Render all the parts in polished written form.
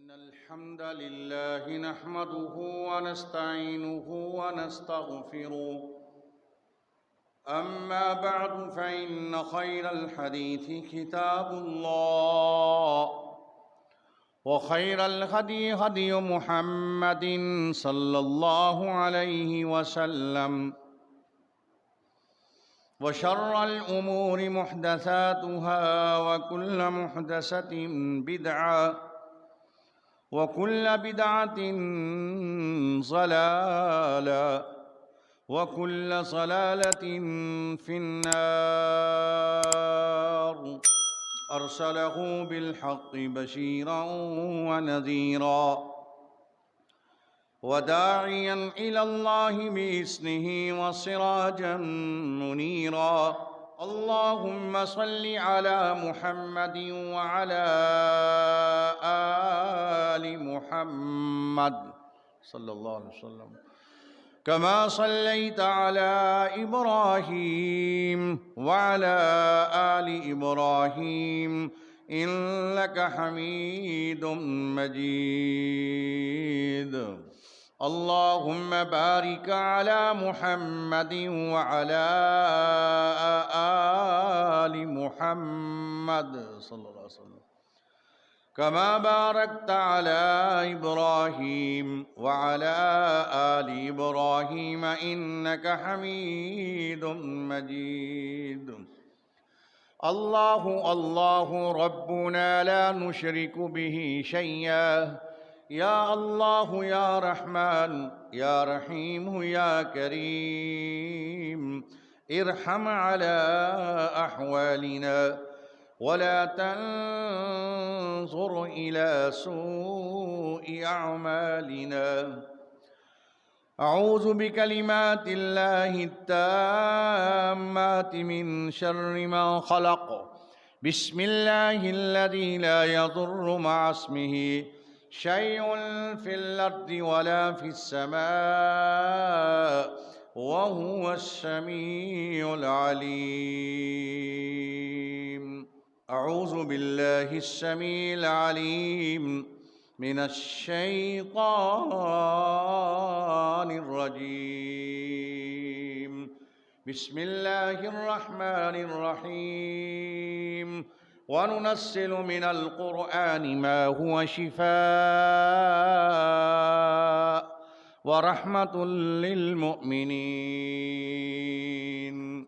إن الحمد لله نحمده ونستعينه ونستغفره. أما بعد فإن خير الحديث كتاب الله، وخير الهدي هدي محمد صلى الله عليه وسلم، وشر الأمور محدثاتها، وكل محدثة بدعة، وكل بدعة ضلالة، وكل ضلالة في النار. أرسله بالحق بشيرا ونذيرا، وداعيا إلى الله بإذنه وسراجا منيرا. اللهم صل على محمد وعلى آل محمد صلى الله عليه وسلم، كما صليت على إبراهيم وعلى آل إبراهيم إنك حميد مجيد. اللهم بارك على محمد وعلى آل محمد صلى الله عليه وسلم، كما باركت على إبراهيم وعلى آل إبراهيم إنك حميد مجيد. الله الله ربنا لا نشرك به شيئا. يا الله يا رحمن يا رحيم يا كريم، ارحم على أحوالنا، ولا تنظر إلى سوء أعمالنا. أعوذ بكلمات الله التامات من شر ما خلق. بسم الله الذي لا يضر مع اسمه شيء في الأرض ولا في السماء، وهو السميع العليم. أعوذ بالله السميع العليم من الشيطان الرجيم. بسم الله الرحمن الرحيم. وننزل من القرآن ما هو شفاء ورحمة للمؤمنين.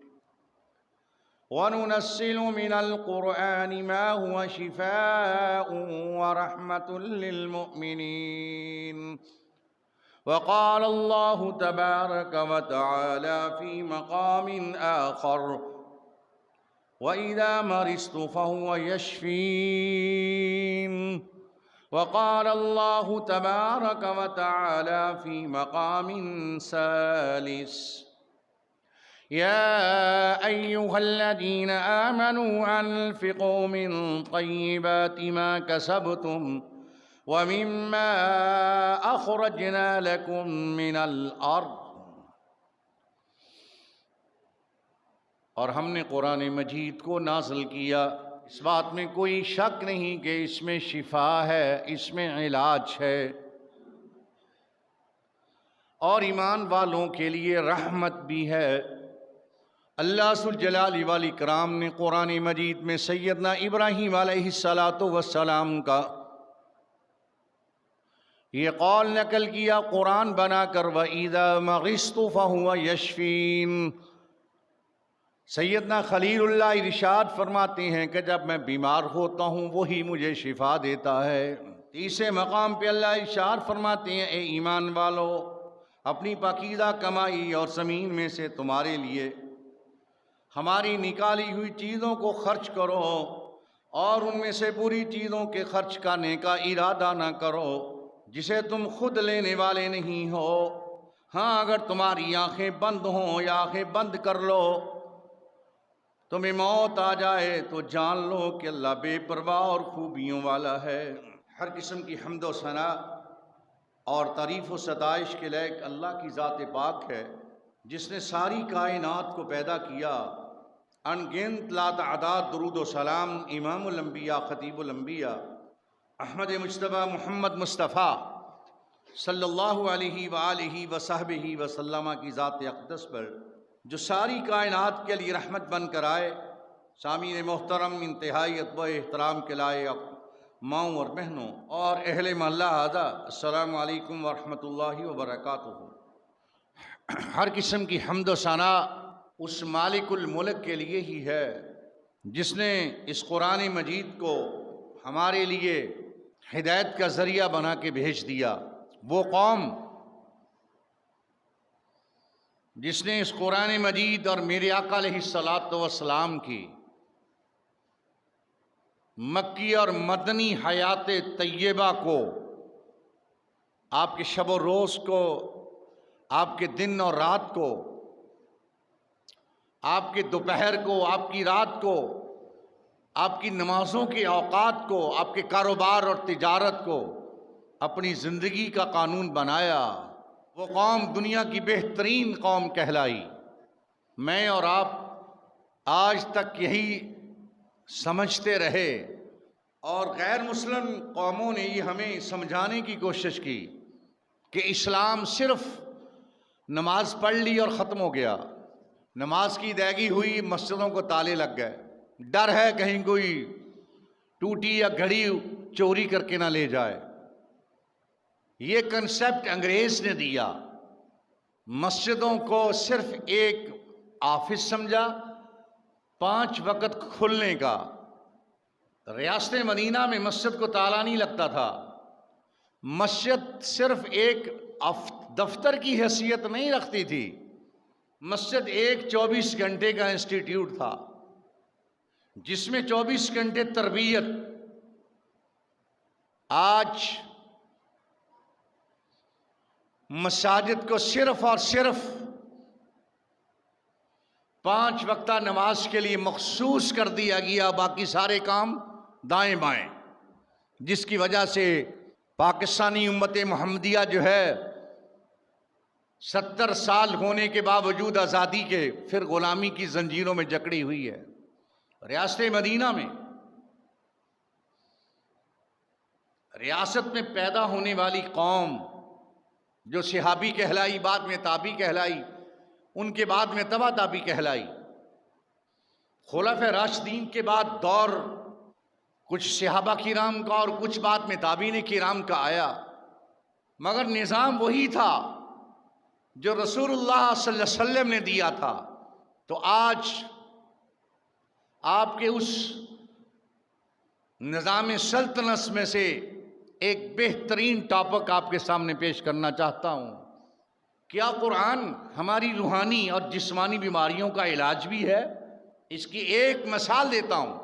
وننزل من القرآن ما هو شفاء ورحمة للمؤمنين. وقال الله تبارك وتعالى في مقام آخر: وإذا مرضت فهو يشفين. وقال الله تبارك وتعالى في مقام ثالث: يا أيها الذين آمنوا أنفقوا من طيبات ما كسبتم ومما أخرجنا لكم من الأرض. اور ہم نے قرآن مجید کو نازل کیا، اس بات میں کوئی شک نہیں کہ اس میں شفا ہے، اس میں علاج ہے، اور ایمان والوں کے لیے رحمت بھی ہے۔ اللہ ذوالجلال والاکرام نے قرآن مجید میں سیدنا ابراہیم علیہ السلام کا یہ قول نقل کیا قرآن بنا کر: وَإِذَا مَرِضْتُ فَهُوَ يَشْفِينِ۔ سیدنا خلیل اللہ ارشاد فرماتے ہیں کہ جب میں بیمار ہوتا ہوں وہی مجھے شفا دیتا ہے۔ تیسرے مقام پہ اللہ ارشاد فرماتے ہیں: اے ایمان والو، اپنی پاکیزہ کمائی اور زمین میں سے تمہارے لیے ہماری نکالی ہوئی چیزوں کو خرچ کرو، اور ان میں سے بری چیزوں کے خرچ کرنے کا ارادہ نہ کرو جسے تم خود لینے والے نہیں ہو۔ ہاں، اگر تمہاری آنکھیں بند ہوں یا آنکھیں بند کر لو، تمہیں موت آ جائے تو جان لو کہ اللہ بے پرواہ اور خوبیوں والا ہے۔ ہر قسم کی حمد و ثنا اور تعریف و ستائش کے لائق اللہ کی ذات پاک ہے، جس نے ساری کائنات کو پیدا کیا۔ ان گنت لا تعداد درود و سلام امام الانبیاء خطیب الانبیاء احمد مجتبی محمد مصطفیٰ صلی اللہ علیہ وآلہ وصحبہ وسلم کی ذات اقدس پر جو ساری کائنات کے لیے رحمت بن کر آئے، سامعین محترم، انتہائی ادب و احترام کے لائق ماؤں اور بہنوں اور اہل محلہ ہذا، السلام علیکم ورحمۃ اللہ وبرکاتہ۔ ہر قسم کی حمد و ثناء اس مالک الملک کے لیے ہی ہے جس نے اس قرآن مجید کو ہمارے لیے ہدایت کا ذریعہ بنا کے بھیج دیا۔ وہ قوم جس نے اس قرآن مجید اور میرے آقا علیہ الصلاۃ والسلام کی مکی اور مدنی حیات طیبہ کو، آپ کے شب و روز کو، آپ کے دن اور رات کو، آپ کے دوپہر کو، آپ کی رات کو، آپ کی نمازوں کے اوقات کو، آپ کے کاروبار اور تجارت کو اپنی زندگی کا قانون بنایا، وہ قوم دنیا کی بہترین قوم کہلائی۔ میں اور آپ آج تک یہی سمجھتے رہے اور غیر مسلم قوموں نے یہ ہمیں سمجھانے کی کوشش کی کہ اسلام صرف نماز پڑھ لی اور ختم ہو گیا، نماز کی ادائیگی ہوئی، مسجدوں کو تالے لگ گئے، ڈر ہے کہیں کوئی ٹوٹی یا گھڑی چوری کر کے نہ لے جائے۔ یہ کنسپٹ انگریز نے دیا، مسجدوں کو صرف ایک آفس سمجھا 5 وقت کھلنے کا۔ ریاست مدینہ میں مسجد کو تالا نہیں لگتا تھا، مسجد صرف ایک دفتر کی حیثیت نہیں رکھتی تھی، مسجد ایک 24 گھنٹے کا انسٹیٹیوٹ تھا جس میں 24 گھنٹے تربیت۔ آج مساجد کو صرف اور صرف 5 وقتہ نماز کے لیے مخصوص کر دیا گیا، باقی سارے کام دائیں بائیں، جس کی وجہ سے پاکستانی امت محمدیہ جو ہے 70 سال ہونے کے باوجود آزادی کے پھر غلامی کی زنجیروں میں جکڑی ہوئی ہے۔ ریاست مدینہ میں، ریاست میں پیدا ہونے والی قوم جو صحابی کہلائی، بعد میں تابعی کہلائی، ان کے بعد میں تبع تابعی کہلائی۔ خلفائے راشدین کے بعد دور کچھ صحابہ کرام کا اور کچھ بعد میں تابعین کرام کا آیا، مگر نظام وہی تھا جو رسول اللہ صلی اللہ علیہ وسلم نے دیا تھا۔ تو آج آپ کے اس نظام سلطنت میں سے ایک بہترین ٹاپک آپ کے سامنے پیش کرنا چاہتا ہوں۔ کیا قرآن ہماری روحانی اور جسمانی بیماریوں کا علاج بھی ہے؟ اس کی ایک مثال دیتا ہوں۔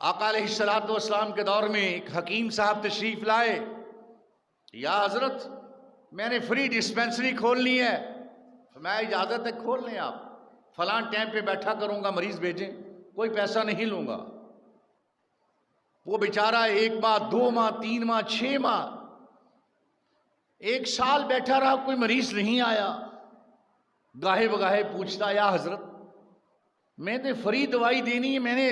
آقا علیہ الصلاۃ والسلام کے دور میں ایک حکیم صاحب تشریف لائے، یا حضرت میں نے فری ڈسپینسری کھولنی ہے۔ میں اجازت ہے کھول لیں، آپ فلاں ٹائم پہ بیٹھا کروں گا، مریض بھیجیں، کوئی پیسہ نہیں لوں گا۔ وہ بیچارہ 1 ماہ 2 ماہ 3 ماہ 6 ماہ 1 سال بیٹھا رہا، کوئی مریض نہیں آیا۔ گاہے بگاہے پوچھتا، یا حضرت میں نے فری دوائی دینی ہے، میں نے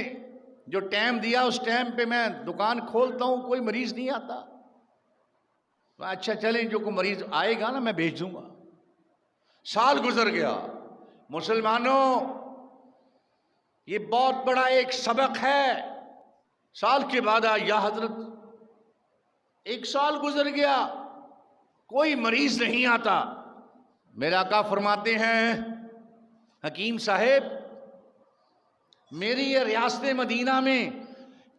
جو ٹائم دیا اس ٹائم پہ میں دکان کھولتا ہوں، کوئی مریض نہیں آتا۔ اچھا چلیں، جو کوئی مریض آئے گا نا میں بھیج دوں گا۔ سال گزر گیا۔ مسلمانوں، یہ بہت بڑا ایک سبق ہے۔ سال کے بعد یا حضرت 1 سال گزر گیا، کوئی مریض نہیں آتا۔ میرے آقا فرماتے ہیں، حکیم صاحب میری یہ ریاست مدینہ میں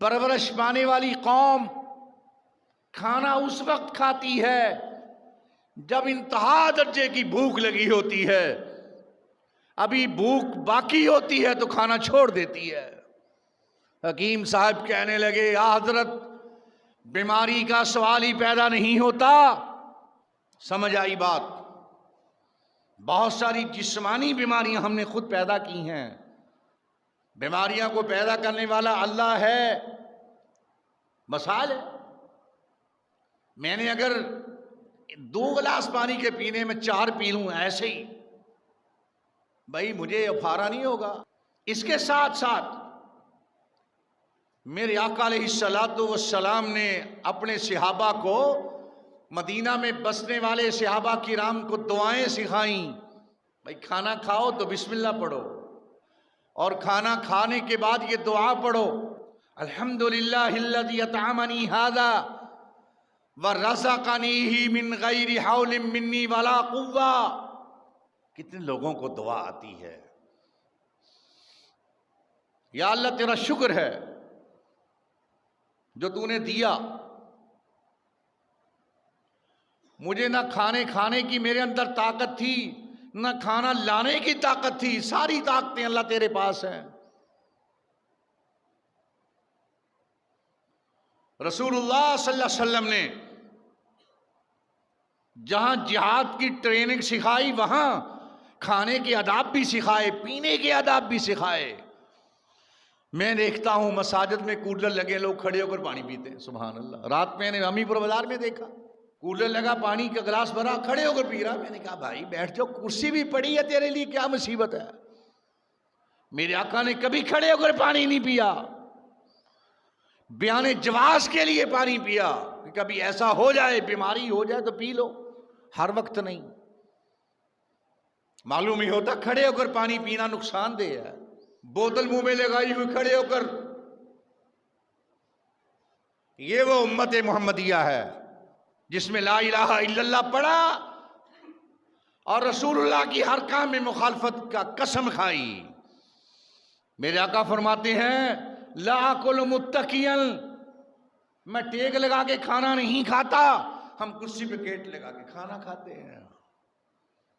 پرورش پانے والی قوم کھانا اس وقت کھاتی ہے جب انتہا درجے کی بھوک لگی ہوتی ہے، ابھی بھوک باقی ہوتی ہے تو کھانا چھوڑ دیتی ہے۔ حکیم صاحب کہنے لگے، یا حضرت بیماری کا سوال ہی پیدا نہیں ہوتا۔ سمجھ آئی بات؟ بہت ساری جسمانی بیماریاں ہم نے خود پیدا کی ہیں، بیماریاں کو پیدا کرنے والا اللہ ہے۔ مثال ہے، میں نے اگر 2 گلاس پانی کے پینے میں 4 پی لوں ایسے ہی، بھائی مجھے افارہ نہیں ہوگا۔ اس کے ساتھ ساتھ میرے آقا علیہ الصلوۃ والسلام نے اپنے صحابہ کو، مدینہ میں بسنے والے صحابہ کرام کو دعائیں سکھائیں. بھائی کھانا کھاؤ تو بسم اللہ پڑھو، اور کھانا کھانے کے بعد یہ دعا پڑھو، الحمدللہ الذی اطعمنی ھذا ورزقنیہ من غیر حول منی ولا قوہ. کتنے لوگوں کو دعا آتی ہے، یا اللہ تیرا شکر ہے جو تو نے دیا، مجھے نہ کھانے کی میرے اندر طاقت تھی، نہ کھانا لانے کی طاقت تھی، ساری طاقتیں اللہ تیرے پاس ہیں. رسول اللہ صلی اللہ علیہ وسلم نے جہاں جہاد کی ٹریننگ سکھائی، وہاں کھانے کے آداب بھی سکھائے، پینے کے آداب بھی سکھائے. میں دیکھتا ہوں مساجد میں کولر لگے، لوگ کھڑے ہو کر پانی پیتے ہیں. سبحان اللہ. رات میں نے امی پور بازار میں دیکھا، کولر لگا، پانی کا گلاس بھرا، کھڑے ہو کر پی رہا. میں نے کہا بھائی بیٹھ جاؤ، کرسی بھی پڑی ہے تیرے لیے، کیا مصیبت ہے؟ میرے آقا نے کبھی کھڑے ہو کر پانی نہیں پیا، بیان جواز کے لیے پانی پیا کہ کبھی ایسا ہو جائے، بیماری ہو جائے تو پی لو، ہر وقت نہیں. معلوم ہی ہوتا کھڑے ہو کر پانی پینا نقصان دہ ہے. بوتل منہ میں لگائی ہوئی کھڑے ہو کر، یہ وہ امت محمدیہ ہے جس میں لا الہ الا اللہ پڑھا اور رسول اللہ کی ہر کام میں مخالفت کا قسم کھائی. میرے آقا فرماتے ہیں لا آکل متکیا، میں ٹیک لگا کے کھانا نہیں کھاتا. ہم کرسی پہ گیٹ لگا کے کھانا کھاتے ہیں.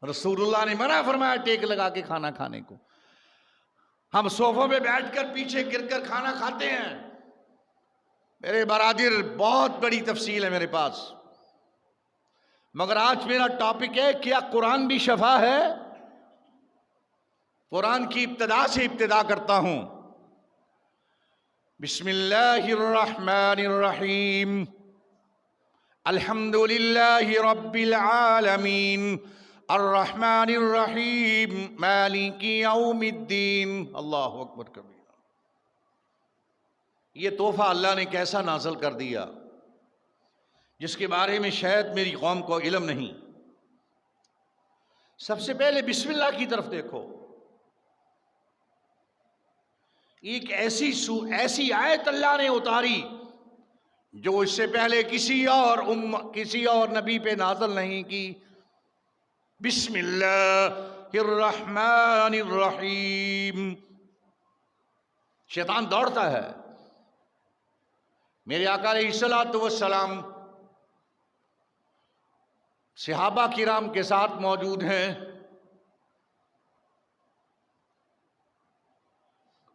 رسول اللہ نے منع فرمایا ٹیک لگا کے کھانا کھانے کو. ہم صوفوں پہ بیٹھ کر پیچھے گر کر کھانا کھاتے ہیں. میرے برادر بہت بڑی تفصیل ہے میرے پاس، مگر آج میرا ٹاپک ہے کیا قرآن بھی شفا ہے؟ قرآن کی ابتدا سے ابتدا کرتا ہوں. بسم اللہ الرحمن الرحیم، الحمد للہ رب العالمین، الرحمن الرحیم، مالک یوم الدین. اللہ اکبر کبیرہ. یہ تحفہ اللہ نے کیسا نازل کر دیا جس کے بارے میں شاید میری قوم کو علم نہیں. سب سے پہلے بسم اللہ کی طرف دیکھو. ایک ایسی آیت اللہ نے اتاری جو اس سے پہلے کسی اور نبی پہ نازل نہیں کی. بسم اللہ الرحمن الرحیم. شیطان دوڑتا ہے. میرے آقا علیہ الصلوۃ والسلام صحابہ کرام کے ساتھ موجود ہیں.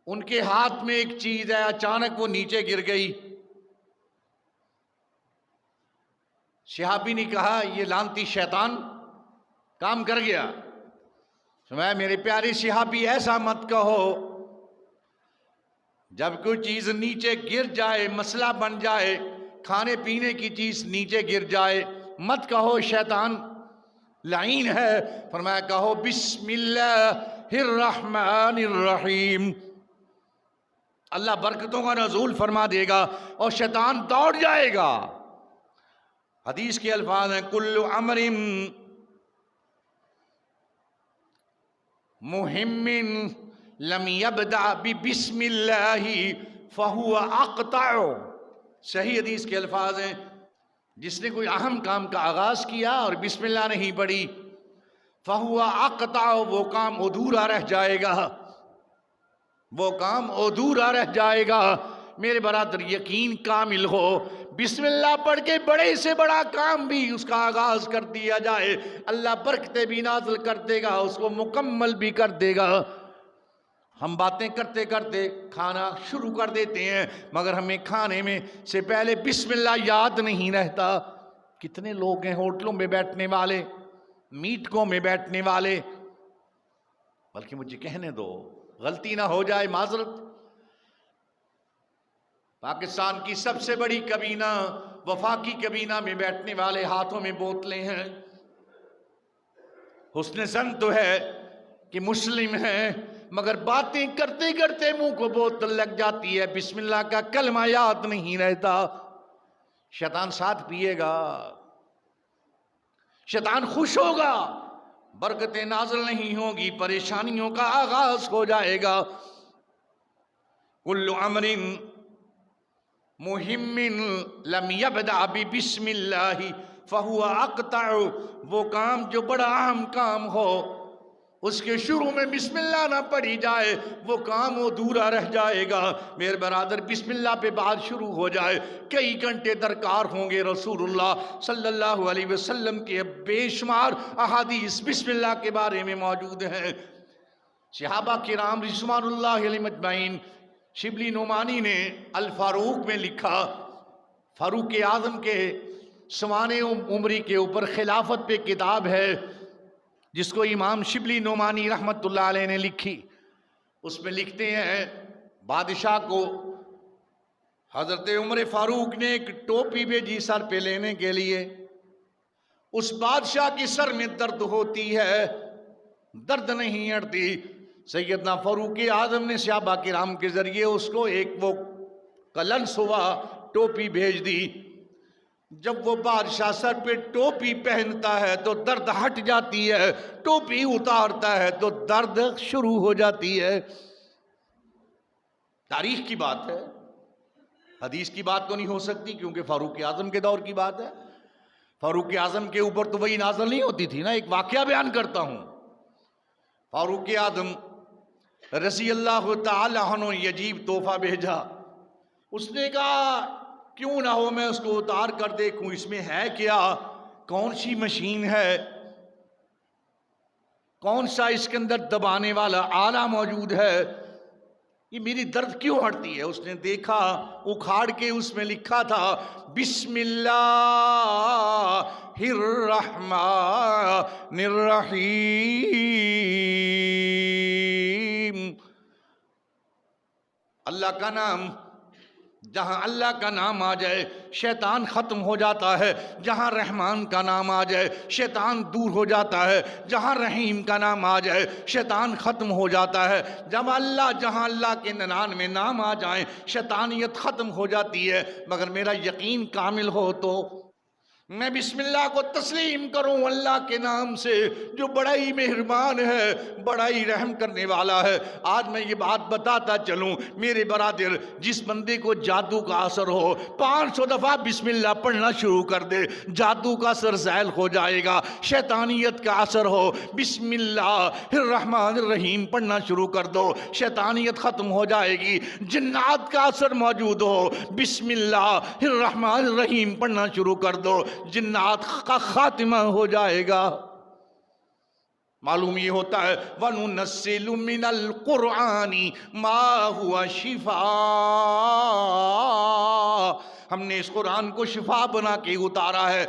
ان کے ہاتھ میں ایک چیز ہے، اچانک وہ نیچے گر گئی. صحابی نے کہا یہ لعنتی شیطان کام کر گیا. سمجھا میرے پیارے صحابی، ایسا مت کہو. جب کوئی چیز نیچے گر جائے، مسئلہ بن جائے، کھانے پینے کی چیز نیچے گر جائے، مت کہو شیطان لعین ہے. فرمایا کہو بسم اللہ الرحمن الرحیم. اللہ برکتوں کا نزول فرما دے گا اور شیطان دوڑ جائے گا. حدیث کے الفاظ ہیں کل امر مہم لم یبدأ ببسم اللہ فہو اقطع. صحیح حدیث کے الفاظ ہیں جس نے کوئی اہم کام کا آغاز کیا اور بسم اللہ نہیں پڑھی، فہو اقطع، وہ کام ادھورا رہ جائے گا، وہ کام ادھورا رہ جائے گا. میرے برادر یقین کامل ہو، بسم اللہ پڑھ کے بڑے سے بڑا کام بھی اس کا آغاز کر دیا جائے، اللہ برکتیں بھی نازل کر دے گا، اس کو مکمل بھی کر دے گا. ہم باتیں کرتے کرتے کھانا شروع کر دیتے ہیں، مگر ہمیں کھانے میں سے پہلے بسم اللہ یاد نہیں رہتا. کتنے لوگ ہیں ہوٹلوں میں بیٹھنے والے، میٹکوں میں بیٹھنے والے، بلکہ مجھے کہنے دو غلطی نہ ہو جائے، معذرت. پاکستان کی سب سے بڑی کابینہ، وفاقی کابینہ میں بیٹھنے والے ہاتھوں میں بوتلیں ہیں. حسن زن تو ہے کہ مسلم ہیں، مگر باتیں کرتے کرتے منہ کو بوتل لگ جاتی ہے، بسم اللہ کا کلمہ یاد نہیں رہتا، شیطان ساتھ پیے گا، شیطان خوش ہوگا، برکتیں نازل نہیں ہوگی، پریشانیوں کا آغاز ہو جائے گا۔ کل امر مہم لم یبدأ بسم اللہ فہو اقطع، وہ کام جو بڑا اہم کام ہو اس کے شروع میں بسم اللہ نہ پڑھی جائے وہ کام ادھورا رہ جائے گا۔ میرے برادر، بسم اللہ پہ بات شروع ہو جائے، کئی گھنٹے درکار ہوں گے۔ رسول اللہ صلی اللہ علیہ وسلم کے بے شمار احادیث بسم اللہ کے بارے میں موجود ہیں۔ صحابہ کرام رضوان اللہ علیہم اجمعین، شبلی نعمانی نے الفاروق میں لکھا، فاروق اعظم کے سوانح عمری کے اوپر خلافت پہ کتاب ہے جس کو امام شبلی نعمانی رحمت اللہ علیہ نے لکھی۔ اس میں لکھتے ہیں بادشاہ کو حضرت عمر فاروق نے ایک ٹوپی بھیجی سر پہ لینے کے لیے، اس بادشاہ کی سر میں درد ہوتی ہے، درد نہیں ہٹتی۔ سیدنا فاروق اعظم نے صحابہ کرام کے ذریعے اس کو ایک وہ کلنس ہوا ٹوپی بھیج دی۔ جب وہ بادشاہ سر پہ ٹوپی پہنتا ہے تو درد ہٹ جاتی ہے، ٹوپی اتارتا ہے تو درد شروع ہو جاتی ہے۔ تاریخ کی بات ہے، حدیث کی بات تو نہیں ہو سکتی کیونکہ فاروق اعظم کے دور کی بات ہے۔ فاروق اعظم کے اوپر تو وہی نازل نہیں ہوتی تھی نا۔ ایک واقعہ بیان کرتا ہوں۔ فاروق اعظم رضی اللہ تعالی عنہ یہ عجیب تحفہ بھیجا۔ اس نے کہا کیوں نہ ہو میں اس کو اتار کر دیکھوں اس میں ہے کیا، کون سی مشین ہے، کون سا اس کے اندر دبانے والا آلہ موجود ہے، یہ میری درد کیوں ہٹتی ہے۔ اس نے دیکھا، اکھاڑ کے اس میں لکھا تھا بسم اللہ الرحمن الرحیم۔ اللہ کا نام، جہاں اللہ کا نام آ جائے شیطان ختم ہو جاتا ہے، جہاں رحمان کا نام آ جائے شیطان دور ہو جاتا ہے، جہاں رحیم کا نام آ جائے شیطان ختم ہو جاتا ہے۔ جہاں اللہ کے 99 نام آ جائیں شیطانیت ختم ہو جاتی ہے۔ مگر میرا یقین کامل ہو تو میں بسم اللہ کو تسلیم کروں اللہ کے نام سے جو بڑا ہی مہربان ہے، بڑا ہی رحم کرنے والا ہے۔ آج میں یہ بات بتاتا چلوں میرے برادر، جس بندے کو جادو کا اثر ہو 500 دفعہ بسم اللہ پڑھنا شروع کر دے، جادو کا اثر زائل ہو جائے گا۔ شیطانیت کا اثر ہو، بسم اللہ الرحمن الرحیم پڑھنا شروع کر دو، شیطانیت ختم ہو جائے گی۔ جنات کا اثر موجود ہو، بسم اللہ الرحمن الرحیم پڑھنا شروع کر دو، جنات کا خاتمہ ہو جائے گا۔ معلوم یہ ہوتا ہے وَنُنَزِّلُ مِنَ الْقُرْآنِ مَا هُوَ شِفَاء، ہم نے اس قرآن کو شفا بنا کے اتارا ہے۔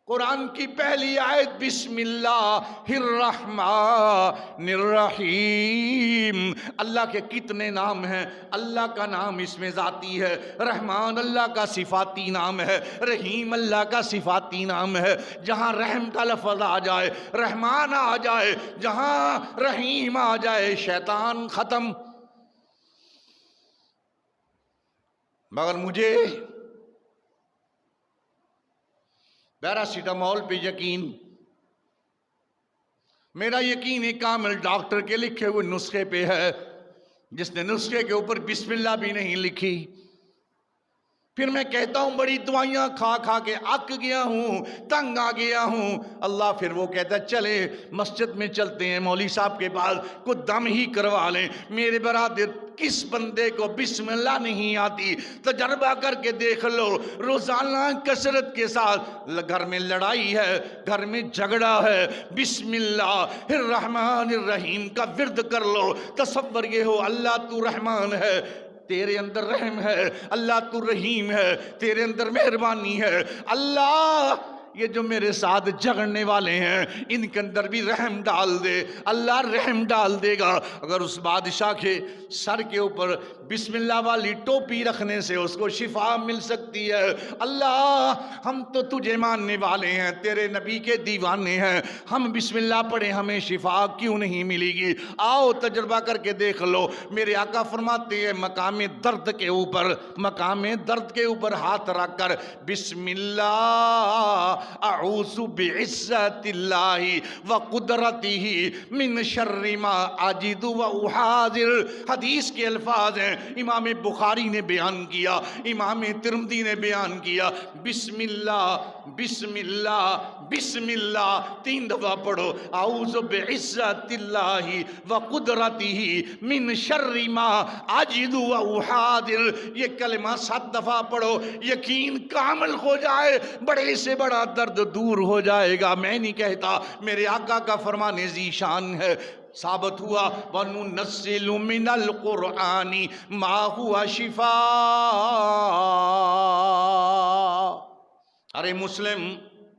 قرآن کی پہلی آیت بسم اللہ الرحمن الرحیم۔ اللہ کے کتنے نام ہیں؟ اللہ کا نام اس میں ذاتی ہے، رحمان اللہ کا صفاتی نام ہے، رحیم اللہ کا صفاتی نام ہے۔ جہاں رحم کا لفظ آ جائے رحمان آ جائے، جہاں رحیم آ جائے شیطان ختم۔ مگر مجھے پیراسیٹامول پہ یقین، میرا یقین ایک کامل ڈاکٹر کے لکھے ہوئے نسخے پہ ہے، جس نے نسخے کے اوپر بسم اللہ بھی نہیں لکھی۔ پھر میں کہتا ہوں بڑی دوائیاں کھا کھا کے اک گیا ہوں، تنگ آ گیا ہوں۔ اللہ پھر وہ کہتا ہے چلے مسجد میں چلتے ہیں مولوی صاحب کے پاس، کو دم ہی کروا لیں۔ میرے برادر، کس بندے کو بسم اللہ نہیں آتی؟ تجربہ کر کے دیکھ لو، روزانہ کثرت کے ساتھ گھر میں لڑائی ہے، گھر میں جھگڑا ہے، بسم اللہ الرحمن الرحیم کا ورد کر لو۔ تصور یہ ہو اللہ تو رحمان ہے، تیرے اندر رحم ہے، اللہ تو رحیم ہے، تیرے اندر مہربانی ہے۔ اللہ یہ جو میرے ساتھ جھگڑنے والے ہیں ان کے اندر بھی رحم ڈال دے، اللہ رحم ڈال دے گا۔ اگر اس بادشاہ کے سر کے اوپر بسم اللہ والی ٹوپی رکھنے سے اس کو شفا مل سکتی ہے، اللہ ہم تو تجھے ماننے والے ہیں، تیرے نبی کے دیوانے ہیں، ہم بسم اللہ پڑھیں ہمیں شفا کیوں نہیں ملے گی؟ آؤ تجربہ کر کے دیکھ لو۔ میرے آقا فرماتے ہیں مقام درد کے اوپر ہاتھ رکھ کر بسم اللہ اعوذ بعزت اللہ وقدرتہ من شر ما اجد واحاذر، حدیث کے الفاظ ہیں، امام بخاری نے بیان کیا، امام ترمذی نے بیان کیا، بسم اللہ بسم اللہ بسم اللہ 3 دفعہ پڑھو، اعوذ بعزت اللہ وقدرتہ من شر ما اجد واحاذر، یہ کلمہ 7 دفعہ پڑھو، یقین کامل ہو جائے، بڑے سے بڑا درد دور ہو جائے گا۔ میں نہیں کہتا، میرے آقا کا فرمان ذیشان ہے، ثابت ہوا وَنُنَزِّلُ مِنَ الْقُرْآنِ مَا هُوَ شِفَاء۔ ارے مسلم،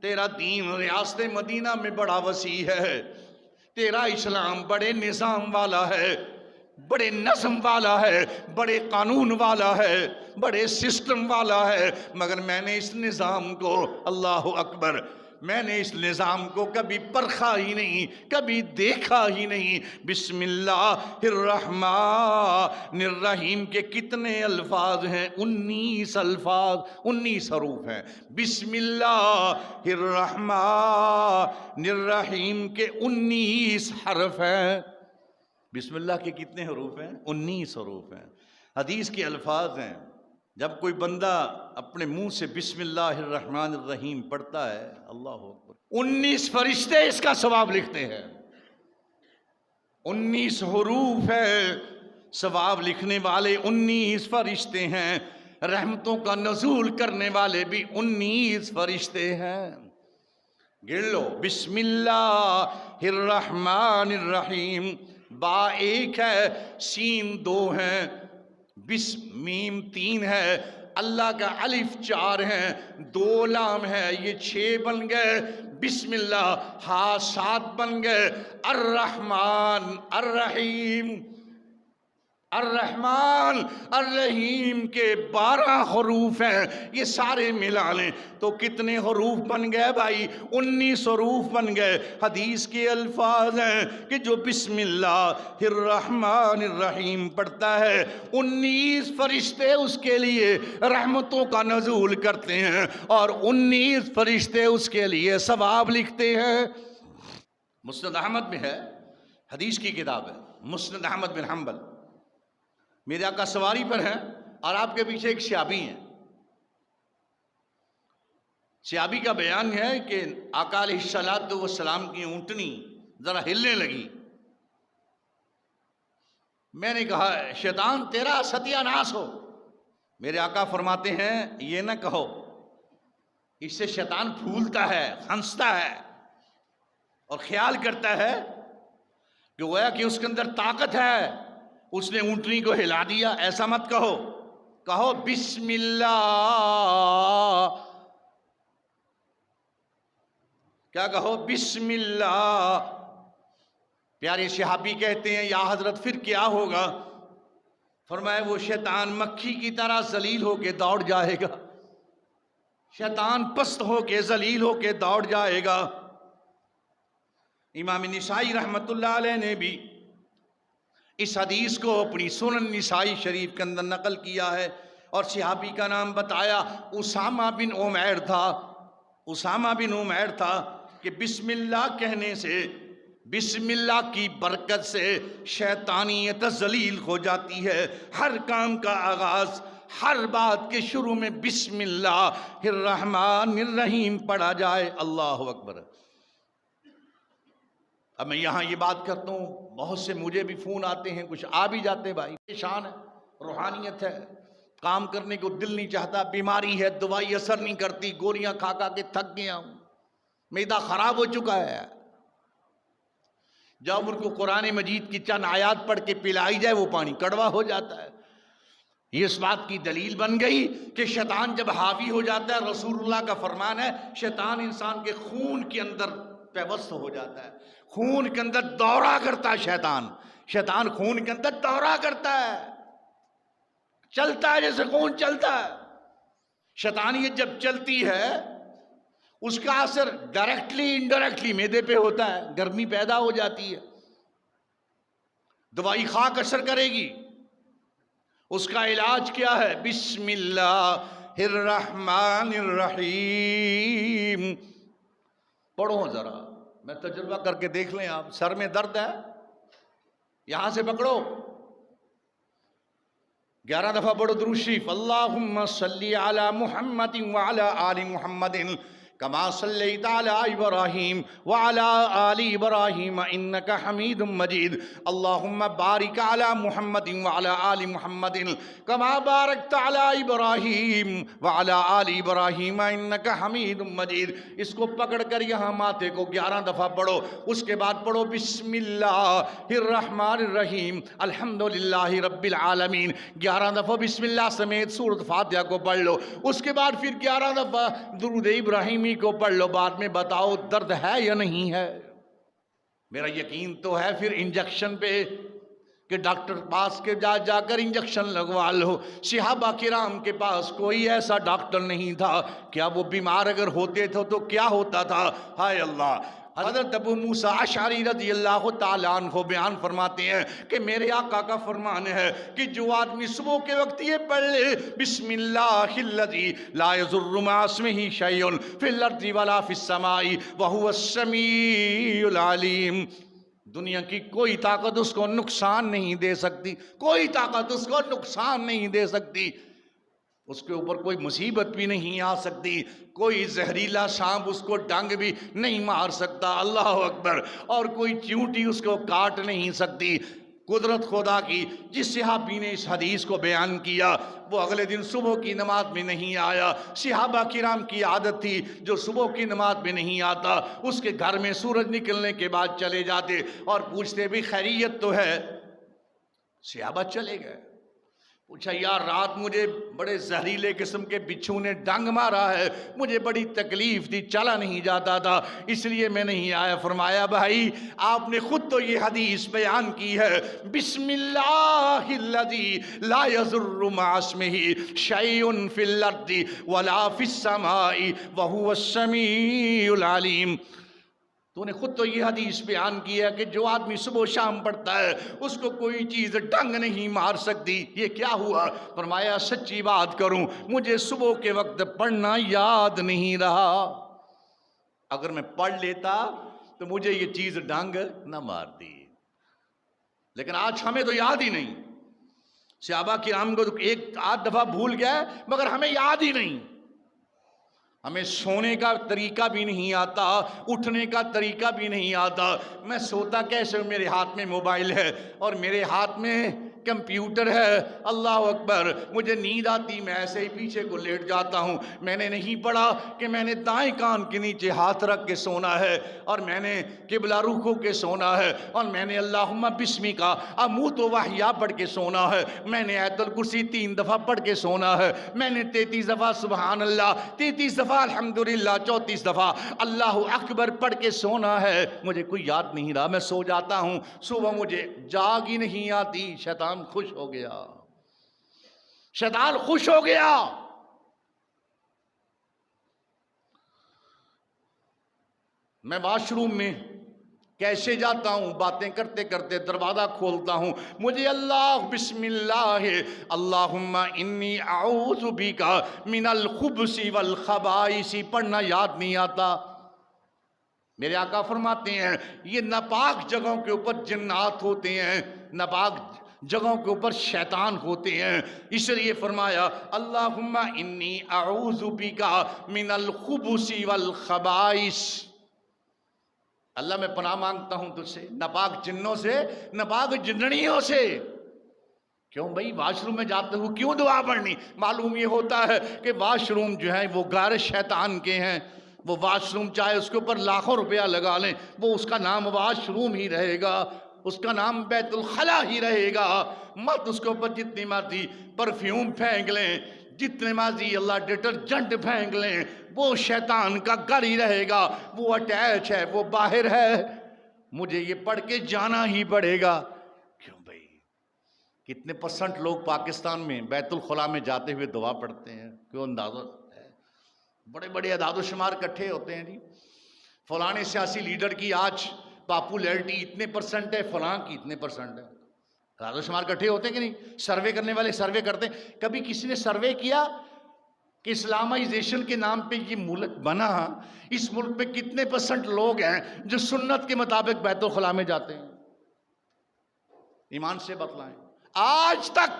تیرا دین ریاست مدینہ میں بڑا وسیع ہے، تیرا اسلام بڑے نظام والا ہے، بڑے نظم والا ہے، بڑے قانون والا ہے، بڑے سسٹم والا ہے، مگر میں نے اس نظام کو، اللہ اکبر، میں نے اس نظام کو کبھی پرکھا ہی نہیں، کبھی دیکھا ہی نہیں۔ بسم اللہ الرحمن الرحیم کے کتنے الفاظ ہیں؟ 19 الفاظ، 19 حروف ہیں۔ بسم اللہ الرحمن الرحیم کے 19 حرف ہیں۔ بسم اللہ کے کتنے حروف ہیں؟ 19 حروف ہیں۔ حدیث کے الفاظ ہیں، جب کوئی بندہ اپنے منہ سے بسم اللہ الرحمن الرحیم پڑھتا ہے، اللہ اکبر، 19 فرشتے اس کا ثواب لکھتے ہیں۔ 19 حروف ہے، ثواب لکھنے والے 19 فرشتے ہیں، رحمتوں کا نزول کرنے والے بھی 19 فرشتے ہیں۔ گر لو، بسم اللہ الرحمن الرحیم، با 1 ہے، سین 2 ہے، میم 3 ہے، اللہ کا الف 4 ہے، 2 لام ہے، یہ 6 بن گئے۔ بسم اللہ ہا 7 بن گئے۔ الرحمن الرحیم، الرحمن الرحیم کے 12 حروف ہیں، یہ سارے ملا لیں تو کتنے حروف بن گئے بھائی؟ 19 حروف بن گئے۔ حدیث کے الفاظ ہیں کہ جو بسم اللہ الرحمن الرحیم پڑھتا ہے، 19 فرشتے اس کے لیے رحمتوں کا نزول کرتے ہیں اور 19 فرشتے اس کے لیے ثواب لکھتے ہیں۔ مسند احمد میں ہے، حدیث کی کتاب ہے، مسند احمد بن حنبل، میرے آقا سواری پر ہیں اور آپ کے پیچھے ایک صحابی ہیں۔ صحابی کا بیان ہے کہ آقا علیہ السلام کی اونٹنی ذرا ہلنے لگی۔ میں نے کہا شیطان تیرا ستیہ ناس ہو۔ میرے آقا فرماتے ہیں یہ نہ کہو، اس سے شیطان پھولتا ہے، ہنستا ہے اور خیال کرتا ہے کہ گویا کہ اس کے اندر طاقت ہے، اس نے اونٹنی کو ہلا دیا۔ ایسا مت کہو، کہو بسم اللہ۔ کیا کہو؟ بسم اللہ۔ پیارے صحابی کہتے ہیں یا حضرت پھر کیا ہوگا؟ فرمایا وہ شیطان مکھی کی طرح ذلیل ہو کے دوڑ جائے گا، شیطان پست ہو کے ذلیل ہو کے دوڑ جائے گا۔ امام نسائی رحمت اللہ علیہ نے بھی اس حدیث کو اپنی سنن نسائی شریف کے اندر نقل کیا ہے اور صحابی کا نام بتایا، اسامہ بن عمیر تھا۔ اسامہ بن عمیر تھا کہ بسم اللہ کہنے سے، بسم اللہ کی برکت سے شیطانیت ذلیل ہو جاتی ہے۔ ہر کام کا آغاز، ہر بات کے شروع میں بسم اللہ الرحمن الرحیم پڑھا جائے۔ اللہ اکبر۔ اب میں یہاں یہ بات کرتا ہوں، بہت سے مجھے بھی فون آتے ہیں، کچھ آ بھی جاتے بھائی، پریشان ہے، روحانیت ہے، کام کرنے کو دل نہیں چاہتا، بیماری ہے، دوائی اثر نہیں کرتی، گولیاں کھا کھا کے تھک گیا ہوں، معدہ خراب ہو چکا ہے۔ جب ان کو قرآن مجید کی چند آیات پڑھ کے پلائی جائے وہ پانی کڑوا ہو جاتا ہے۔ یہ اس بات کی دلیل بن گئی کہ شیطان جب حاوی ہو جاتا ہے، رسول اللہ کا فرمان ہے، شیطان انسان کے خون کے اندر پیوست ہو جاتا ہے، خون کے اندر دورہ کرتا ہے شیطان خون کے اندر دورہ کرتا ہے، چلتا ہے جیسے خون چلتا ہے۔ شیطانیت جب چلتی ہے اس کا اثر ڈائریکٹلی انڈائریکٹلی معدے پہ ہوتا ہے، گرمی پیدا ہو جاتی ہے، دوائی خاک اثر کرے گی۔ اس کا علاج کیا ہے؟ بسم اللہ الرحمن الرحیم پڑھو ذرا، میں تجربہ کر کے دیکھ لیں آپ، سر میں درد ہے یہاں سے پکڑو، 11 دفعہ پڑھو درود شریف، اللہم صلی علی محمد وعلی آل محمد کما صلیت علی ابراہیم وعلی آل ابراہیم انک حمید مجید، اللہم بارک علی محمد وعلی آل محمد کما بارکت علی ابراہیم وعلی آل ابراہیم انک حمید مجید۔ اس کو پکڑ کر یہاں ماتھے کو 11 دفعہ پڑھو، اس کے بعد پڑھو بسم اللہ الرحمن الرحیم الحمدللہ رب العالمین، 11 دفعہ بسم اللہ سمیت سورۃ فاتحہ کو پڑھ لو، اس کے بعد پھر 11 دفعہ درود ابراہیمی کو پڑھ لو، بعد میں بتاؤ درد ہے یا نہیں ہے۔ میرا یقین تو ہے پھر انجیکشن پہ کہ ڈاکٹر پاس کے جا کر انجیکشن لگوا لو۔ صحابہ کرام کے پاس کوئی ایسا ڈاکٹر نہیں تھا، کیا وہ بیمار اگر ہوتے تھے تو کیا ہوتا تھا؟ ہائے اللہ! حضرت ابو موسیٰ اشعری رضی اللہ تعالیٰ عنہ بیان فرماتے ہیں کہ میرے آقا کا فرمان ہے کہ جو آدمی صبح کے وقت یہ پڑھ لے بسم اللہ الذی لا یضر مع اسمہ شیء فی الارض ولا فی السماء وہو السمیع العلیم، دنیا کی کوئی طاقت اس کو نقصان نہیں دے سکتی، کوئی طاقت اس کو نقصان نہیں دے سکتی، اس کے اوپر کوئی مصیبت بھی نہیں آ سکتی، کوئی زہریلا سانپ اس کو ڈنگ بھی نہیں مار سکتا، اللہ اکبر، اور کوئی چیونٹی اس کو کاٹ نہیں سکتی۔ قدرت خدا کی، جس صحابی نے اس حدیث کو بیان کیا وہ اگلے دن صبح کی نماز میں نہیں آیا۔ صحابہ کرام کی عادت تھی جو صبح کی نماز میں نہیں آتا اس کے گھر میں سورج نکلنے کے بعد چلے جاتے اور پوچھتے بھی خیریت تو ہے؟ صحابہ چلے گئے، پوچھا یار رات مجھے بڑے زہریلے قسم کے بچھو نے ڈنگ مارا ہے، مجھے بڑی تکلیف تھی، چلا نہیں جاتا تھا، اس لیے میں نہیں آیا۔ فرمایا بھائی آپ نے خود تو یہ حدیث بیان کی ہے، بسم اللہ الذی لا یضر مع اسمہ شیء فی الارض ولا فی السماء وہو السمیع العلیم۔ تو نے خود تو یہ حدیث بیان کی ہے کہ جو آدمی صبح و شام پڑھتا ہے اس کو کوئی چیز ڈنگ نہیں مار سکتی۔ یہ کیا ہوا؟ فرمایا سچی بات کروں مجھے صبح کے وقت پڑھنا یاد نہیں رہا، اگر میں پڑھ لیتا تو مجھے یہ چیز ڈنگ نہ مارتی، لیکن آج ہمیں تو یاد ہی نہیں۔ صحابہ کرام کو تو ایک آدھ دفعہ بھول گیا مگر ہمیں یاد ہی نہیں۔ ہمیں سونے کا طریقہ بھی نہیں آتا، اٹھنے کا طریقہ بھی نہیں آتا، میں سوتا کیسے؟ میرے ہاتھ میں موبائل ہے اور میرے ہاتھ میں کمپیوٹر ہے، اللہ اکبر، مجھے نیند آتی میں ایسے ہی پیچھے کو لیٹ جاتا ہوں۔ میں نے نہیں پڑھا کہ میں نے دائیں کان کے نیچے ہاتھ رکھ کے سونا ہے اور میں نے قبلہ رخ ہو کے سونا ہے اور میں نے اللہم بسمی کا اموت و وحیا پڑھ کے سونا ہے، میں نے آیت الکرسی 3 دفعہ پڑھ کے سونا ہے، میں نے 33 دفعہ سبحان اللہ، 33 دفعہ الحمدللہ، 34 دفعہ اللہ اکبر پڑھ کے سونا ہے۔ مجھے کوئی یاد نہیں رہا، میں سو جاتا ہوں، صبح مجھے جاگ ہی نہیں آتی۔ شیطان خوش ہو گیا، شیطان خوش ہو گیا۔ میں واش روم میں کیسے جاتا ہوں، باتیں کرتے کرتے دروازہ کھولتا ہوں، مجھے اللہ بسم اللہ اللہم انی اعوذ بک من الخبث والخبائث پڑھنا یاد نہیں آتا۔ میرے آقا فرماتے ہیں یہ ناپاک جگہوں کے اوپر جنات ہوتے ہیں، ناپاک جگہوں کے اوپر شیطان ہوتے ہیں، اس لیے فرمایا اللہم انی اعوذ بک من الخبث والخبائث، اللہ میں پناہ مانگتا ہوں تجھ سے ناپاک جنوں سے، ناپاک جننیوں سے۔ کیوں بھائی واش روم میں جاتے ہو کیوں دعا پڑھنی؟ معلوم یہ ہوتا ہے کہ واش روم جو ہے وہ گھر شیطان کے ہیں، وہ واش روم چاہے اس کے اوپر لاکھوں روپیہ لگا لیں وہ اس کا نام واش روم ہی رہے گا۔ اس کا نام بیت الخلا ہی رہے گا. مت اس کے اوپر جتنی مرضی پرفیوم پھینک لیں، جتنے مرضی اللہ ڈٹرجنٹ پھینک لیں، وہ شیطان کا گھر ہی رہے گا. وہ اٹیچ ہے، وہ باہر ہے. مجھے یہ پڑھ کے جانا ہی پڑے گا. کیوں بھائی؟ کتنے پرسنٹ لوگ پاکستان میں بیت الخلا میں جاتے ہوئے دعا پڑھتے ہیں؟ کیوں اندازہ ہے؟ بڑے بڑے اعداد و شمار اکٹھے ہوتے ہیں. جی فلاں سیاسی لیڈر کی آج پاپولیرٹی اتنے پرسنٹ ہے، فلاں کی اتنے پرسنٹ ہے. اعداد و شمار اکٹھے ہوتے ہیں کہ نہیں؟ سروے کرنے والے سروے کرتے ہیں. کبھی کسی نے سروے کیا کہ اسلامائزیشن کے نام پہ یہ ملک بنا، اس ملک میں کتنے پرسنٹ لوگ ہیں جو سنت کے مطابق بیت الخلا میں جاتے ہیں؟ ایمان سے بتلائیں. آج تک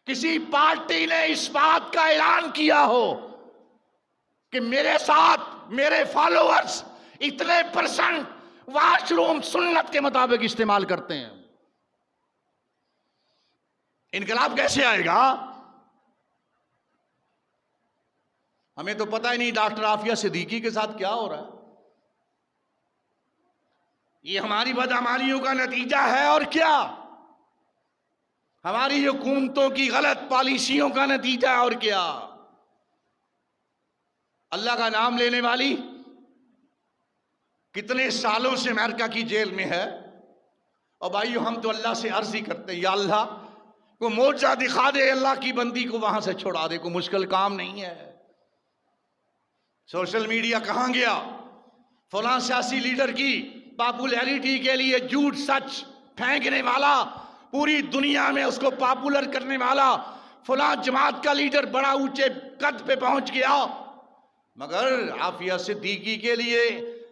کسی پارٹی نے اس بات کا اعلان کیا ہو کہ میرے ساتھ میرے فالوورز اتنے پرسنٹ واش روم سنت کے مطابق استعمال کرتے ہیں؟ انقلاب کیسے آئے گا؟ ہمیں تو پتہ ہی نہیں ڈاکٹر عافیہ صدیقی کے ساتھ کیا ہو رہا ہے. یہ ہماری بدعمالیوں کا نتیجہ ہے. اور کیا؟ ہماری حکومتوں کی غلط پالیسیوں کا نتیجہ ہے. اور کیا؟ اللہ کا نام لینے والی کتنے سالوں سے امریکہ کی جیل میں ہے. اور بھائیو ہم تو اللہ سے عرض ہی کرتے ہیں، یا اللہ کو معجزہ دکھا دے، اللہ کی بندی کو وہاں سے چھوڑا دے. کوئی مشکل کام نہیں ہے. سوشل میڈیا کہاں گیا؟ فلاں سیاسی لیڈر کی پاپولیرٹی کے لیے جھوٹ سچ پھینکنے والا، پوری دنیا میں اس کو پاپولر کرنے والا فلاں جماعت کا لیڈر بڑا اونچے قد پہ پہنچ گیا. مگر عافیہ صدیقی کے لیے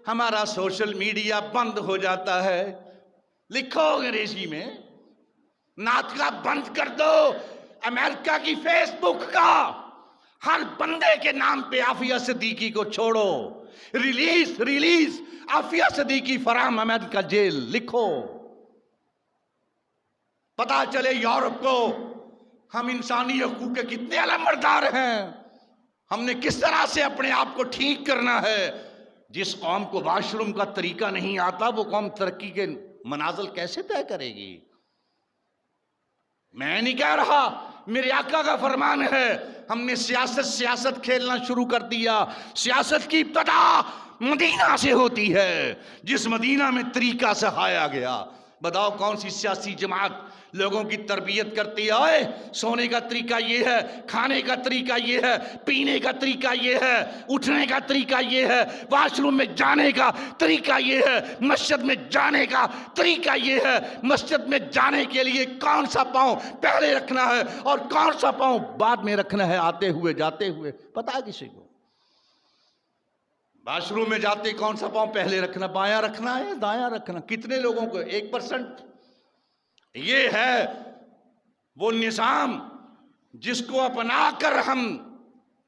ہمارا سوشل میڈیا بند ہو جاتا ہے. لکھو انگریزی میں، نعت کا بند کر دو. امریکہ کی فیس بک کا ہر بندے کے نام پہ عافیہ صدیقی کو چھوڑو. ریلیز عافیہ صدیقی فرام امریکہ جیل لکھو. پتا چلے یورپ کو ہم انسانی حقوق کے کتنے علمبردار ہیں. ہم نے کس طرح سے اپنے آپ کو ٹھیک کرنا ہے. جس قوم کو واش روم کا طریقہ نہیں آتا، وہ قوم ترقی کے منازل کیسے طے کرے گی؟ میں نہیں کہہ رہا، میرے آقا کا فرمان ہے. ہم نے سیاست کھیلنا شروع کر دیا. سیاست کی ابتدا مدینہ سے ہوتی ہے، جس مدینہ میں طریقہ سکھایا گیا. بتاؤ کون سی سیاسی جماعت لوگوں کی تربیت کرتی ہے؟ سونے کا طریقہ یہ ہے، کھانے کا طریقہ یہ ہے، پینے کا طریقہ یہ ہے، اٹھنے کا طریقہ یہ ہے، واش روم میں جانے کا طریقہ یہ ہے، مسجد میں جانے کا طریقہ یہ ہے. مسجد میں جانے کے لیے کون سا پاؤں پہلے رکھنا ہے اور کون سا پاؤں بعد میں رکھنا ہے، آتے ہوئے جاتے ہوئے پتا ہے کسی کو؟ واش روم میں جاتے کون سا پاؤں پہلے رکھنا، بایاں رکھنا ہے دایاں رکھنا؟ کتنے لوگوں کو؟ 1%. یہ ہے وہ نظام جس کو اپنا کر ہم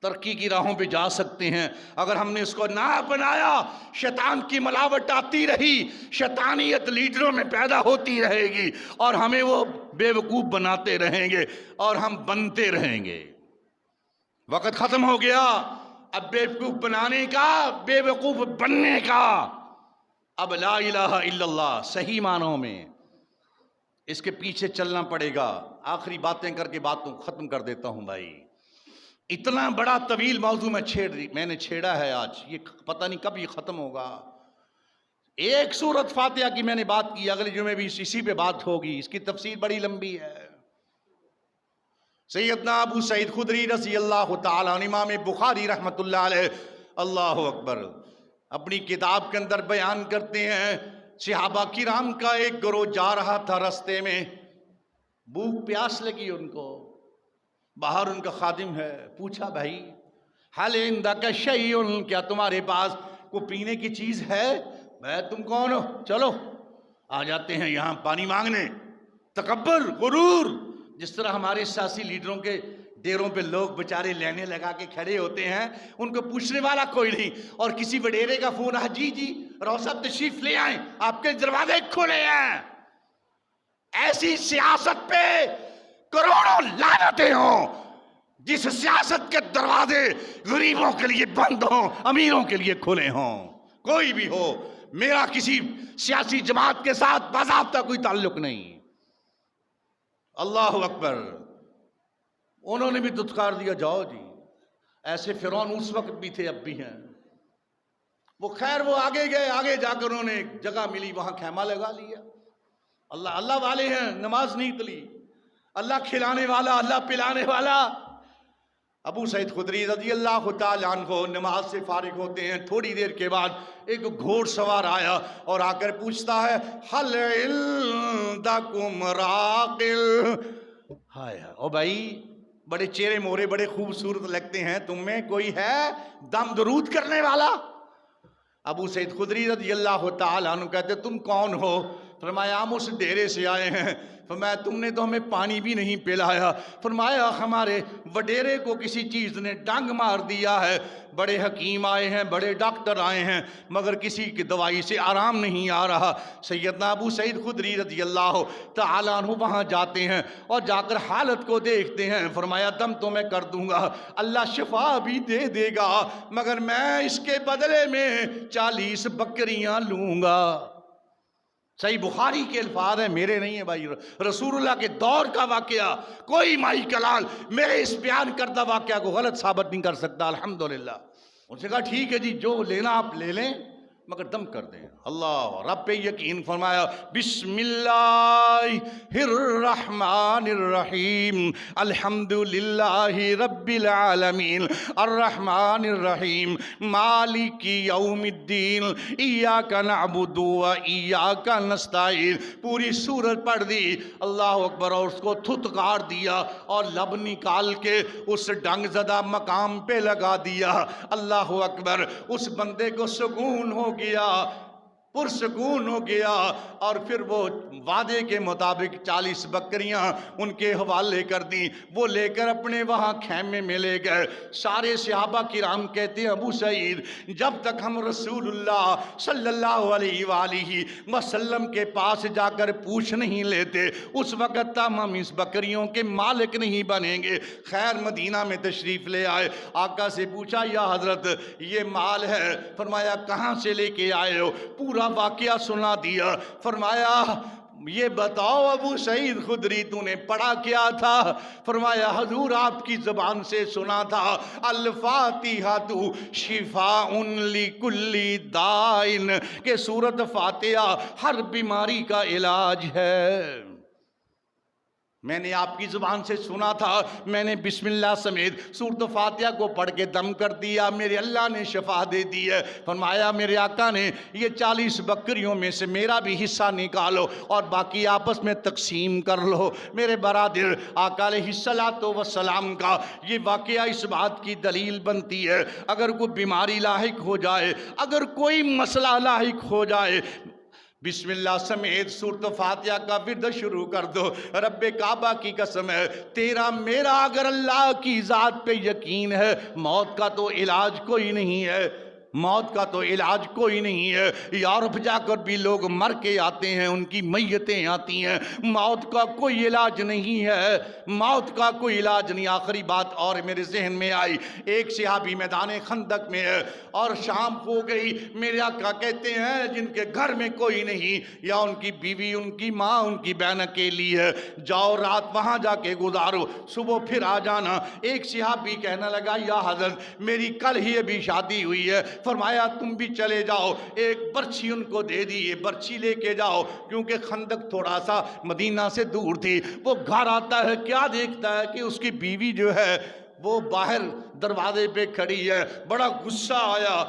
ترقی کی راہوں پہ جا سکتے ہیں. اگر ہم نے اس کو نہ اپنایا، شیطان کی ملاوٹ آتی رہی، شیطانیت لیڈروں میں پیدا ہوتی رہے گی اور ہمیں وہ بے وقوف بناتے رہیں گے اور ہم بنتے رہیں گے. وقت ختم ہو گیا اب بے وقوف بنانے کا، بے وقوف بننے کا. اب لا الہ الا اللہ صحیح معنوں میں اس کے پیچھے چلنا پڑے گا. آخری باتیں کر کے باتوں ختم کر دیتا ہوں بھائی. اتنا بڑا طویل موضوع میں نے چھیڑا ہے آج، یہ پتہ نہیں کب یہ ختم ہوگا. ایک سورت فاتحہ کی میں نے بات کی، اگلے جمعے بھی اسی پہ بات ہوگی. اس کی تفسیر بڑی لمبی ہے. سیدنا ابو سعید خدری رضی اللہ تعالی عنہ، امام بخاری رحمت اللہ علیہ، اللہ اکبر، اپنی کتاب کے اندر بیان کرتے ہیں صحابہ کرام کا ایک گروہ جا رہا تھا، رستے میں بھوک پیاس لگی ان کو. باہر ان کا خادم ہے، پوچھا بھائی حل عندک شیء، کیا تمہارے پاس کوئی پینے کی چیز ہے؟ میں تم کون ہو؟ چلو آ جاتے ہیں یہاں پانی مانگنے. تکبر، غرور، جس طرح ہمارے سیاسی لیڈروں کے ڈیروں پہ لوگ بچارے لینے لگا کے کھڑے ہوتے ہیں، ان کو پوچھنے والا کوئی نہیں، اور کسی وڈیرے کا فون آ، جی رو صاحب تشریف لے آئیں، آپ کے دروازے کھلے ہیں. ایسی سیاست پہ کروڑوں لعنتیں ہوں جس سیاست کے دروازے غریبوں کے لیے بند ہوں، امیروں کے لیے کھلے ہوں. کوئی بھی ہو، میرا کسی سیاسی جماعت کے ساتھ باضابطہ کوئی تعلق نہیں۔ اللہ اکبر۔ انہوں نے بھی دھتکار دیا، جاؤ جی۔ ایسے فرعون اس وقت بھی تھے، اب بھی ہیں۔ وہ خیر وہ آگے گئے، آگے جا کر انہوں نے ایک جگہ ملی، وہاں خیمہ لگا لیا۔ اللہ والے ہیں، نماز نہیں تلی، اللہ کھلانے والا، اللہ پلانے والا۔ ابو سعید خدری رضی اللہ تعالیٰ عنہ نماز سے فارغ ہوتے ہیں، تھوڑی دیر کے بعد ایک گھوڑ سوار آیا اور آ کر پوچھتا ہے حل عندکم راقل۔ ہائے او بھائی، بڑے چہرے مورے بڑے خوبصورت لگتے ہیں، تم میں کوئی ہے دم درود کرنے والا؟ ابو سعید خدری رضی اللہ تعالیٰ عنہ کہتے تم کون ہو؟ فرمایا ہم اس ڈیرے سے آئے ہیں۔ فرمایا تم نے تو ہمیں پانی بھی نہیں پلایا۔ فرمایا ہمارے وڈیرے کو کسی چیز نے ڈنگ مار دیا ہے، بڑے حکیم آئے ہیں، بڑے ڈاکٹر آئے ہیں، مگر کسی کی دوائی سے آرام نہیں آ رہا۔ سیدنا ابو سعید خدری رضی اللہ تعالیٰ عنہ وہاں جاتے ہیں اور جا کر حالت کو دیکھتے ہیں۔ فرمایا دم تو میں کر دوں گا، اللہ شفا بھی دے دے گا، مگر میں اس کے بدلے میں 40 بکریاں لوں گا۔ صحیح بخاری کے الفاظ ہیں، میرے نہیں ہیں بھائی، رسول اللہ کے دور کا واقعہ۔ کوئی مائی کلال میرے اس بیان کردہ واقعہ کو غلط ثابت نہیں کر سکتا، الحمدللہ۔ ان سے کہا ٹھیک ہے جی، جو لینا آپ لے لیں، مگر دم کر دیں۔ اللہ رب پہ یقین فرمایا بسم اللہ الرحمن الرحیم الحمدللہ رب العالمین الرحمن الرحیم مالک یوم الدین ایاک نعبد و ایاک نستعین۔ پوری سورت پڑھ دی، اللہ اکبر، اور اس کو تھتکار دیا اور لب نکال کے اس ڈنگ زدہ مقام پہ لگا دیا۔ اللہ اکبر، اس بندے کو سکون ہو گیا، پرسکون ہو گیا، اور پھر وہ وعدے کے مطابق 40 بکریاں ان کے حوالے کر دیں۔ وہ لے کر اپنے وہاں خیمے میں لے گئے۔ سارے صحابہ کرام کہتے ہیں ابو سعید جب تک ہم رسول اللہ صلی اللہ علیہ وآلہ وسلم کے پاس جا کر پوچھ نہیں لیتے، اس وقت تک ہم اس بکریوں کے مالک نہیں بنیں گے۔ خیر مدینہ میں تشریف لے آئے، آقا سے پوچھا یا حضرت یہ مال ہے؟ فرمایا کہاں سے لے کے آئے ہو؟ پورا واقعہ سنا دیا۔ فرمایا یہ بتاؤ ابو سعید خدری تو نے پڑھا کیا تھا؟ فرمایا حضور آپ کی زبان سے سنا تھا الفاتحۃ شفاء لکل داء، کہ سورۃ فاتحہ ہر بیماری کا علاج ہے۔ میں نے آپ کی زبان سے سنا تھا، میں نے بسم اللہ سمیت سورۃ فاتحہ کو پڑھ کے دم کر دیا، میرے اللہ نے شفا دے دی ہے۔ فرمایا میرے آقا نے یہ 40 بکریوں میں سے میرا بھی حصہ نکالو اور باقی آپس میں تقسیم کر لو۔ میرے برادر، آقا علیہ الصلوۃ والسلام کا یہ واقعہ اس بات کی دلیل بنتی ہے، اگر کوئی بیماری لاحق ہو جائے، اگر کوئی مسئلہ لاحق ہو جائے، بسم اللہ سمیت سورۃ فاتحہ کا ورد شروع کر دو۔ رب کعبہ کی قسم ہے، تیرا میرا اگر اللہ کی ذات پہ یقین ہے، موت کا تو علاج کوئی نہیں ہے، موت کا تو علاج کوئی نہیں ہے۔ یورپ جا کر بھی لوگ مر کے آتے ہیں، ان کی میتیں آتی ہیں، موت کا کوئی علاج نہیں ہے، موت کا کوئی علاج نہیں۔ آخری بات اور میرے ذہن میں آئی، ایک صحابی میدان خندق میں ہے اور شام ہو گئی، میرے آقا کہتے ہیں جن کے گھر میں کوئی نہیں، یا ان کی بیوی، ان کی ماں، ان کی بہن اکیلی ہے، جاؤ رات وہاں جا کے گزارو، صبح پھر آ جانا۔ ایک صحابی کہنے لگا یا حضرت میری کل ہی ابھی شادی ہوئی ہے۔ فرمایا تم بھی چلے جاؤ، ایک برچھی ان کو دے دی، یہ برچھی لے کے جاؤ، کیونکہ خندق تھوڑا سا مدینہ سے دور تھی۔ وہ گھر آتا ہے، کیا دیکھتا ہے کہ اس کی بیوی جو ہے وہ باہر دروازے پہ کھڑی ہے۔ بڑا غصہ آیا،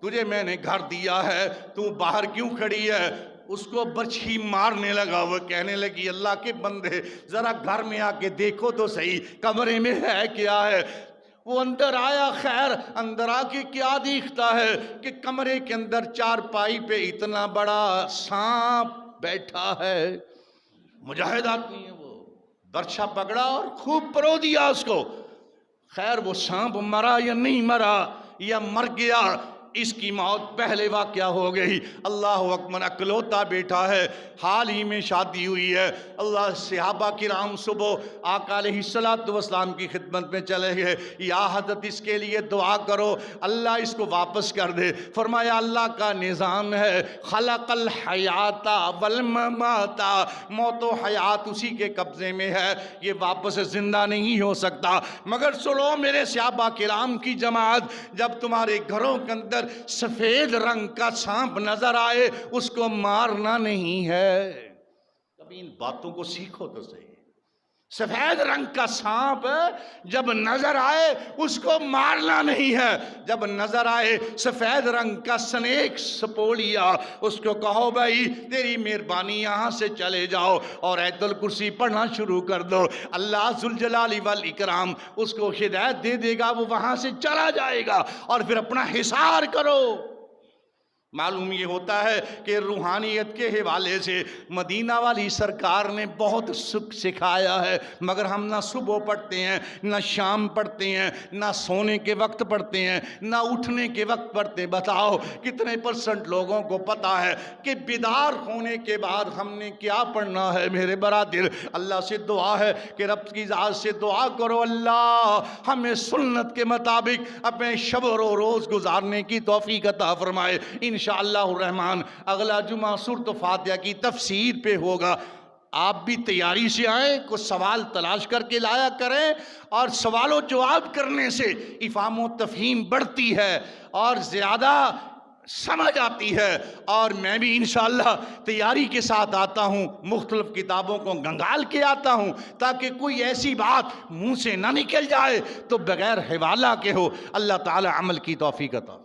تجھے میں نے گھر دیا ہے، تو باہر کیوں کھڑی ہے؟ اس کو برچھی مارنے لگا۔ وہ کہنے لگی اللہ کے بندے ذرا گھر میں آ کے دیکھو تو صحیح کمرے میں ہے کیا ہے۔ وہ اندر آیا، خیر اندر آ کے کیا دیکھتا ہے کہ کمرے کے اندر چارپائی پہ اتنا بڑا سانپ بیٹھا ہے۔ مجاہد آدمی ہے، وہ برچھا پکڑا اور خوب پرو دیا اس کو۔ خیر وہ سانپ مرا یا نہیں مرا یا مر گیا، اس کی موت پہلے واقعہ ہو گئی. اللہ اکبر، اکلوتا بیٹا ہے، حال ہی میں شادی ہوئی ہے. اللہ، صحابہ کرام صبح آقا علیہ السلام کی خدمت میں چلے گئے. یا حضرت اس کے لیے دعا کرو اللہ اس کو واپس کر دے. فرمایا اللہ کا نظام ہے، خلق الحیات والممات، موت و حیات اسی کے قبضے میں ہے، یہ واپس زندہ نہیں ہو سکتا. مگر سنو میرے صحابہ کرام کی جماعت، جب تمہارے گھروں کے اندر سفید رنگ کا سانپ نظر آئے اس کو مارنا نہیں ہے. کبھی ان باتوں کو سیکھو تو صحیح. سفید رنگ کا سانپ جب نظر آئے اس کو مارنا نہیں ہے. جب نظر آئے سفید رنگ کا سنیک سپولیا، اس کو کہو بھائی تیری مہربانی یہاں سے چلے جاؤ اور آیت الکرسی پڑھنا شروع کر دو. اللہ ذوالجلال والاکرام اس کو ہدایت دے دے گا، وہ وہاں سے چلا جائے گا اور پھر اپنا حصار کرو. معلوم یہ ہوتا ہے کہ روحانیت کے حوالے سے مدینہ والی سرکار نے بہت سکھایا ہے، مگر ہم نہ صبح پڑھتے ہیں، نہ شام پڑھتے ہیں، نہ سونے کے وقت پڑھتے ہیں، نہ اٹھنے کے وقت پڑھتے ہیں. بتاؤ کتنے % لوگوں کو پتا ہے کہ بیدار ہونے کے بعد ہم نے کیا پڑھنا ہے؟ میرے برادر، اللہ سے دعا ہے کہ رب کی ذات سے دعا کرو اللہ ہمیں سنت کے مطابق اپنے شب و روز گزارنے کی توفیق عطا فرمائے. انشاءاللہ الرحمن اگلا جمعہ سورۃ فاتحہ کی تفسیر پہ ہوگا. آپ بھی تیاری سے آئیں، کچھ سوال تلاش کر کے لایا کریں، اور سوال و جواب کرنے سے افہام و تفہیم بڑھتی ہے اور زیادہ سمجھ آتی ہے. اور میں بھی انشاءاللہ تیاری کے ساتھ آتا ہوں، مختلف کتابوں کو گنگال کے آتا ہوں تاکہ کوئی ایسی بات منہ سے نہ نکل جائے تو بغیر حوالہ کے ہو. اللہ تعالی عمل کی توفیق عطا.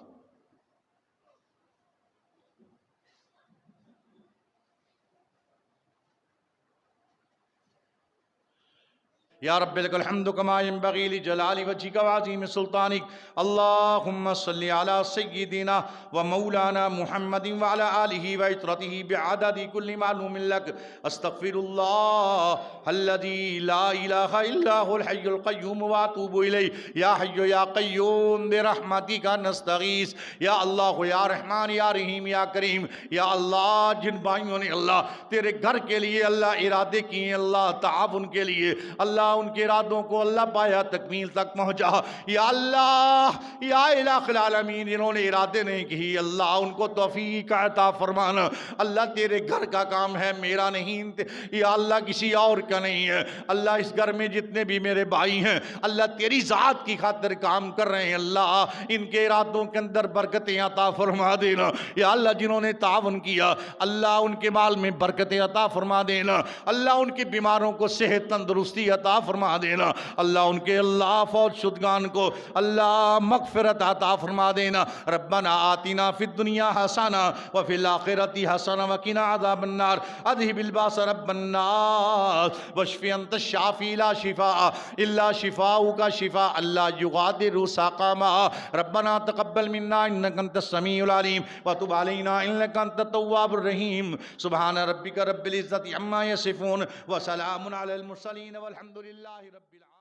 یا رب لک الحمد کما ینبغی لجلال وجهک وعظیم سلطانک. اللہم صلی علی سیدنا و مولانا محمد وعلی آلہ وعطرتہ بعدد کل معلوم لک. استغفر اللہ الذی لا الہ الا هو الحی القیوم واتوب الیہ. یا حی یا قیوم برحمتک نستغیث. یا اللہ یا رحمان یا رحیم یا کریم. یا اللہ جن بھائیوں نے اللہ تیرے گھر کے لیے اللہ ارادے کیے، اللہ تعاون کے لیے، اللہ ان کے ارادوں کو اللہ پایا تکمیل تک پہنچا. یا اللہ یا الہ العالمین جنہوں نے ارادے نہیں کی اللہ ان کو توفیق عطا فرمانا. اللہ تیرے گھر کا کام ہے، میرا نہیں، یا اللہ کسی اور کا نہیں ہے. اللہ اس گھر میں جتنے بھی میرے بھائی ہیں اللہ تیری ذات کی خاطر کام کر رہے ہیں، اللہ ان کے ارادوں کے اندر برکتیں عطا فرما دینا. یا اللہ جنہوں نے تعاون کیا اللہ ان کے مال میں برکتیں عطا فرما دینا. اللہ ان کے بیماروں کو صحت تندرستی عطا فرما دینا. اللہ ان کے اللہ فوت شدگان کو اللہ مغفرت عطا فرما دینا. ربنا آتنا فی الدنیا حسنہ وفی الآخرۃ حسنہ وقنا عذاب النار. اذھب الباس رب الناس واشف انت الشافی لا شفاء الا شفاؤک شفاء لا یغادر سقما. ربنا تقبل منا انک انت السمیع العلیم وتب علینا انک انت التواب الرحیم. سبحان ربک رب العزۃ عما یصفون وسلام علی المرسلین والحمد للہ رب العالمین.